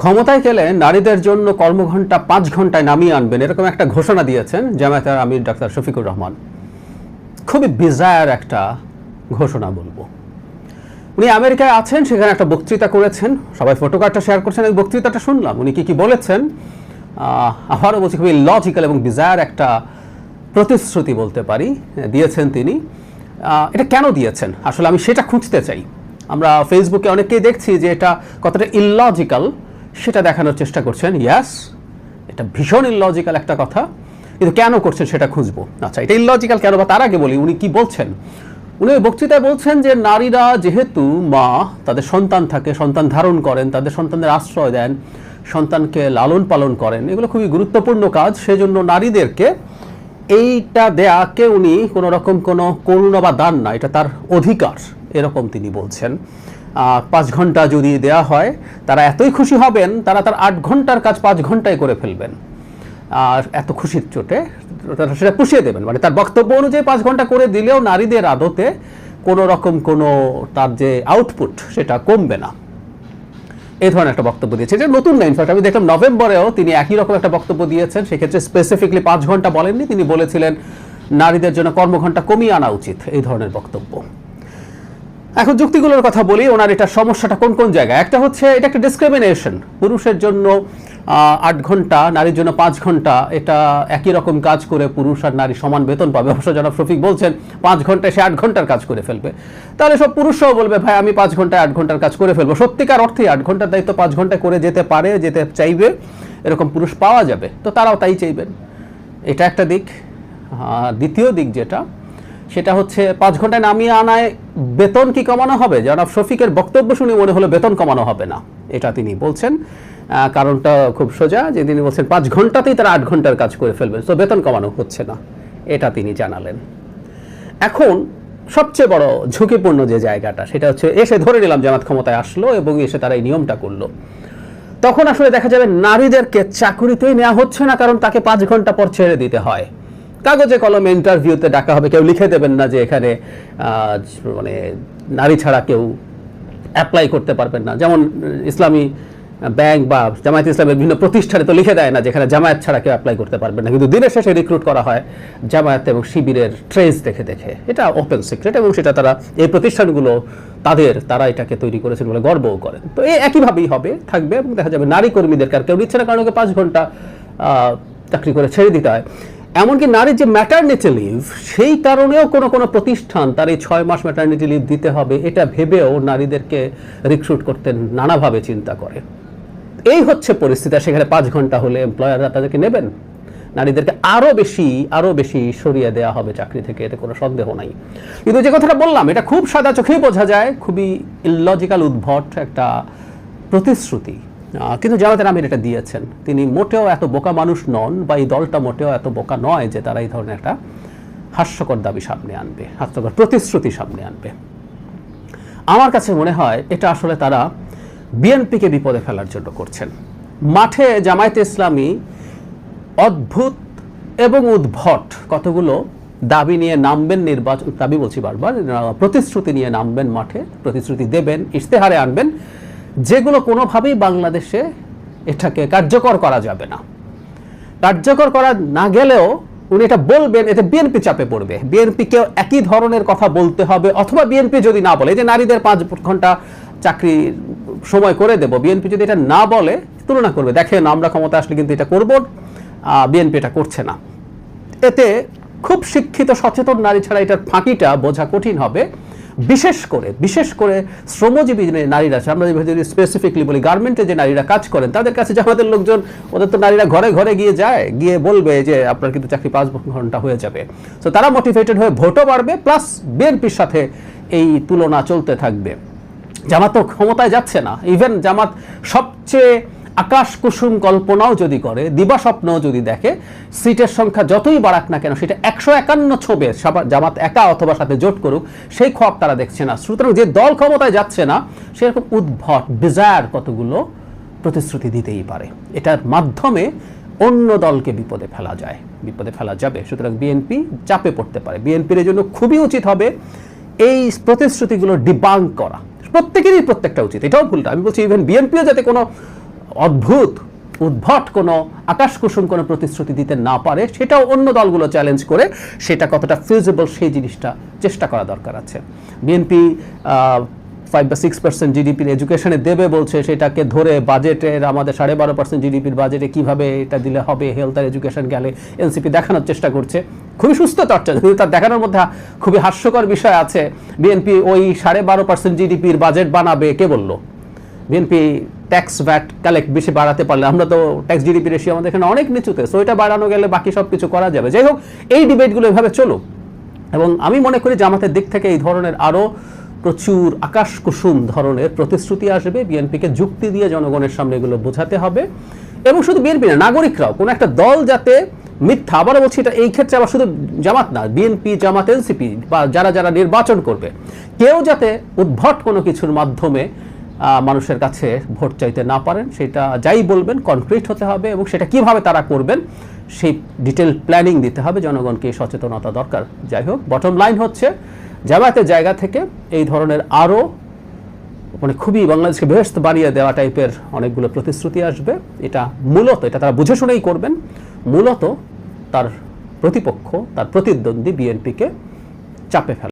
ক্ষমতায় গেলে নারীদের জন্য কর্মঘণ্টা 5 ঘন্টায় নামিয়ে আনবেন, এরকম একটা ঘোষণা দিয়েছেন জামায়াতের আমির ডাক্তার শফিকুর রহমান। খুবই বিজায়ার একটা ঘোষণা বলবো। উনি আমেরিকায় আছেন, সেখানে একটা বক্তৃতা করেছেন, সবাই ফটোকার্ডটা শেয়ার করছেন। এই বক্তৃতাটা শুনলাম, উনি কি বলেছেন আবারও বলছি, খুবই লজিক্যাল এবং বিজায়ার একটা প্রতিশ্রুতি বলতে পারি দিয়েছেন তিনি। এটা কেন দিয়েছেন আসলে আমি সেটা খুঁজতে চাই। আমরা ফেসবুকে অনেককেই দেখছি যে এটা কতটা ইললজিক্যাল সেটা দেখানোর চেষ্টা করছেন। ইয়াস, এটা ভীষণ ইললজিক্যাল একটা কথা, কিন্তু কেন করছেন সেটা খুঁজবো। আচ্ছা, এটা ইললজিক্যাল কেন, বা তার আগে বলি উনি কি বলছেন। উনি ওই বক্তৃতায় বলছেন যে নারীরা যেহেতু মা, তাদের সন্তান থাকে, সন্তান ধারণ করেন, তাদের সন্তানদের আশ্রয় দেন, সন্তানকে লালন পালন করেন, এগুলো খুবই গুরুত্বপূর্ণ কাজ। সেজন্য নারীদেরকে এইটা দেয়াকে উনি কোনো রকম কোনো করুণা বা দান না, এটা তার অধিকার, এরকম তিনি বলছেন। 5 ঘন্টা যদি দেয়া হয় তারা এতই খুশি হবেন, তারা তার 8 ঘন্টার কাজ 5 ঘন্টায় করে ফেলবেন। আর এত খুশির চোটে সেটা পুষিয়ে দেবেন, মানে তার বক্তব্য অনুযায়ী 5 ঘন্টা করে দিলেও নারীদের আদতে কোনো রকম কোনো তার যে আউটপুট সেটা কমবে না, এই ধরনের একটা বক্তব্য দিয়েছে। যে নতুন না, ইনফ্যাক্ট আমি দেখলাম নভেম্বরেও তিনি একই রকম একটা বক্তব্য দিয়েছেন। সেক্ষেত্রে স্পেসিফিকলি 5 ঘন্টা বলেননি, তিনি বলেছিলেন নারীদের জন্য কর্মঘণ্টা কমিয়ে আনা উচিত, এই ধরনের বক্তব্য। এখন যুক্তিগুলোর কথা বলি, ওনার এটা সমস্যাটা কোন কোন জায়গায়। একটা হচ্ছে এটা একটা ডিসক্রিমিনেশন, পুরুষের জন্য 8 ঘন্টা, নারীর জন্য 5 ঘন্টা, এটা একই রকম কাজ করে পুরুষ আর নারী সমান বেতন পাবে। অবশ্য জনাব শফিক বলছেন 5 ঘন্টায় সে 8 ঘন্টার কাজ করে ফেলবে, তাহলে সব পুরুষরাও বলবে ভাই আমি 5 ঘন্টায় 8 ঘন্টার কাজ করে ফেলবো। সত্যিকার অর্থে 8 ঘন্টার দায়িত্ব 5 ঘন্টায় করে যেতে পারে, যেতে চাইবে, এরকম পুরুষ পাওয়া যাবে, তো তারাও তাই চাইবেন। এটা একটা দিক। দ্বিতীয় দিক যেটা, সেটা হচ্ছে 5 ঘন্টায় নামিয়ে আনায় বেতন কি কমানো হবে? জনাব শফিকের বক্তব্য শুনে মনে হলো বেতন কমানো হবে না, এটা তিনি বলছেন। কারণটা খুব সোজা, যে তিনি বলছেন 5 ঘন্টাতেই তারা 8 ঘন্টার কাজ করে ফেলবেন, তো বেতন কমানো হচ্ছে না, এটা তিনি জানালেন। এখন সবচেয়ে বড় ঝুঁকিপূর্ণ যে জায়গাটা, সেটা হচ্ছে এসে ধরে নিলাম জামাত ক্ষমতায় আসলো এবং এসে তারা এই নিয়মটা করলো, তখন আসলে দেখা যাবে নারীদেরকে চাকুরিতেই নেওয়া হচ্ছে না, কারণ তাকে 5 ঘন্টা পর ছেড়ে দিতে হয়। কাগজে কলমে ইন্টারভিউতে ডাকা হবে, কেউ লিখে দেবেন না যে এখানে মানে নারী ছাড়া কেউ অ্যাপ্লাই করতে পারবেন না। যেমন ইসলামী ব্যাংক বা জামায়াত ইসলামের বিভিন্ন প্রতিষ্ঠানে তো লিখে দেয় না যেখানে জামায়াত ছাড়া কেউ অ্যাপ্লাই করতে পারবেন না, কিন্তু দিনের শেষে রিক্রুট করা হয় জামায়াত এবং শিবিরের ট্রেস দেখে দেখে। এটা ওপেন সিক্রেট, এবং সেটা তারা এই প্রতিষ্ঠানগুলো তারা এটাকে তৈরি করেছেন বলে গর্বও করেন। তো এই একইভাবেই হবে, থাকবে, এবং দেখা যাবে নারী কর্মীদেরকে আর কেউ নিচ্ছে না, কারণ ওকে 5 ঘন্টা চাকরি করে ছেড়ে দিতে হয়। এমনকি নারীর যে ম্যাটারনিটি লিভ, সেই কারণেও কোনো কোনো প্রতিষ্ঠান তার এই 6 মাস ম্যাটারনিটি লিভ দিতে হবে, এটা ভেবেও নারীদেরকে রিক্রুট করতে নানাভাবে চিন্তা করে। এই হচ্ছে পরিস্থিতি। সেখানে 5 ঘন্টা হলে এমপ্লয়াররা তাদেরকে নেবেন, নারীদেরকে আরো বেশি সরিয়ে দেওয়া হবে চাকরি থেকে, এতে কোনো সন্দেহ নাই। কিন্তু যে কথাটা বললাম, এটা খুব সাদা চোখেই বোঝা যায়, খুবই ইললজিক্যাল, উদ্ভট একটা প্রতিশ্রুতি, কিন্তু জামায়াতের আমির এটা দিয়েছেন। তিনি মোটেও এত বোকা মানুষ নন, বা এই দলটা মোটেও এত বোকা নয় যে তারা এই ধরনের একটা হাস্যকর দাবি সামনে আনবে, হাস্যকর প্রতিশ্রুতি সামনে আনবে। আমার কাছে মনে হয় এটা আসলে তারা বিএনপিকে বিপদে ফেলার জন্য করছেন। মাঠে জামায়াতে ইসলামী অদ্ভুত এবং উদ্ভট কতগুলো দাবি নিয়ে নামবেন, নির্বাচন দাবি বলছি বারবার, প্রতিশ্রুতি নিয়ে নামবেন মাঠে, প্রতিশ্রুতি দেবেন, ইশতেহারে আনবেন, যেগুলো কোনোভাবেই বাংলাদেশে এটাকে কার্যকর করা যাবে না। কার্যকর করা না গেলেও উনি এটা বলবেন, এতে বিএনপি চাপে পড়বে, বিএনপিকেও একই ধরনের কথা বলতে হবে। অথবা বিএনপি যদি না বলে, যে নারীদের 5 ঘন্টা চাকরি সময় করে দেব, বিএনপি যদি এটা না বলে, তুলনা করবে, দেখেন আমরা ক্ষমতা আসলে কিন্তু এটা করব, বিএনপি এটা করছে না। এতে খুব শিক্ষিত সচেতন নারী ছাড়া এটার ফাঁকিটা বোঝা কঠিন হবে। বিশেষ করে শ্রমজীবী নারীরা, আমরা যদি স্পেসিফিকলি বলি গার্মেন্টে যে নারীরা কাজ করেন, তাদের কাছে জামাতের লোকজন, ওদের তো নারীরা ঘরে ঘরে গিয়ে বলবে যে আপনার কিন্তু চাকরি 5 ঘন্টা হয়ে যাবে। তো তারা মোটিভেটেড হয়ে ভোটও বাড়বে, প্লাস বিএনপির সাথে এই তুলনা চলতে থাকবে। জামাত তো ক্ষমতায় যাচ্ছে না, ইভেন জামাত সবচেয়ে আকাশ কুসুম কল্পনাও যদি করে, দিবা স্বপ্নও যদি দেখে, সিটের সংখ্যা যতই বাড়াক না কেন সেটা 151 ছবে জামাত একা অথবা সাথে জোট করুক, সেই খোয়াব তারা দেখছে না। সুতরাং যে দল ক্ষমতায় যাচ্ছে না, সেরকম উদ্ভট বিজায়ার কতগুলো প্রতিশ্রুতি দিতেই পারে, এটার মাধ্যমে অন্য দলকে বিপদে ফেলা যাবে। সুতরাং বিএনপি চাপে পড়তে পারে। বিএনপির জন্য খুবই উচিত হবে এই প্রতিশ্রুতিগুলো ডিবাঙ্ক করা, প্রত্যেকেরই প্রত্যেকটা উচিত, এটাও ভুলটা আমি বলছি। ইভেন বিএনপিও যাতে কোনো অদ্ভুত উদ্ভট কোনো আকাশকুসুম কোনো প্রতিশ্রুতি দিতে না পারে, সেটাও অন্য দলগুলো চ্যালেঞ্জ করে সেটা কতটা ফিজিবল সেই জিনিসটা চেষ্টা করা দরকার আছে। বিএনপি 5 বা 6% জিডিপির এডুকেশনে দেবে বলছে, সেটাকে ধরে বাজেটের আমাদের 12.5% জিডিপির বাজেটে কিভাবে এটা দিলে হবে, হেলথ আর এডুকেশন গেলে এনসিপি দেখানোর চেষ্টা করছে। খুবই সুস্থ চর্চা, কিন্তু তার দেখানোর মধ্যে খুবই হাস্যকর বিষয় আছে। বিএনপি ওই 12.5% জিডিপির বাজেট বানাবে, কে বললো? বিএনপি ট্যাক্স ভ্যাট কালেক্ট বেশি বাড়াতে পারলে, আমরা তো ট্যাক্স জিডিপি রেশিও আমাদের এখানে অনেক নিচুতে, সো এটা বাড়ানো গেলে বাকি সব কিছু করা যাবে। যাই হোক, এই ডিবেটগুলো এভাবে চলুক, এবং আমি মনে করি জামাতের দিক থেকে এই ধরনের আরও প্রচুর আকাশকুসুম ধরনের প্রতিশ্রুতি আসবে। বিএনপিকে যুক্তি দিয়ে জনগণের সামনে এগুলো বোঝাতে হবে, এবং শুধু বিএনপি না, নাগরিকরাও কোনো একটা দল যাতে মিথ্যা, আবারও বলছি এটা এই ক্ষেত্রে আবার শুধু জামাত না, বিএনপি, জামাত, এনসিপি বা যারা যারা নির্বাচন করবে, কেউ যাতে উদ্ভট কোনো কিছুর মাধ্যমে মানুষের কাছে ভোট চাইতে না পারেন। সেটা যাই বলবেন কনক্রিট হতে হবে, এবং সেটা কিভাবে তারা করবেন সেই ডিটেল প্ল্যানিং দিতে হবে। জনগণকে সচেতনতা দরকার। যাই হোক, বটম লাইন হচ্ছে জামায়াতের জায়গা থেকে এই ধরনের আরও মানে খুবই বাংলাদেশকে বেহেশত বানিয়ে দেওয়া টাইপের অনেকগুলো প্রতিশ্রুতি আসবে। এটা মূলত, এটা তারা বুঝে শুনেই করবেন, মূলত তার প্রতিপক্ষ, তার প্রতিদ্বন্দ্বী বিএনপিকে চাপে ফেলা।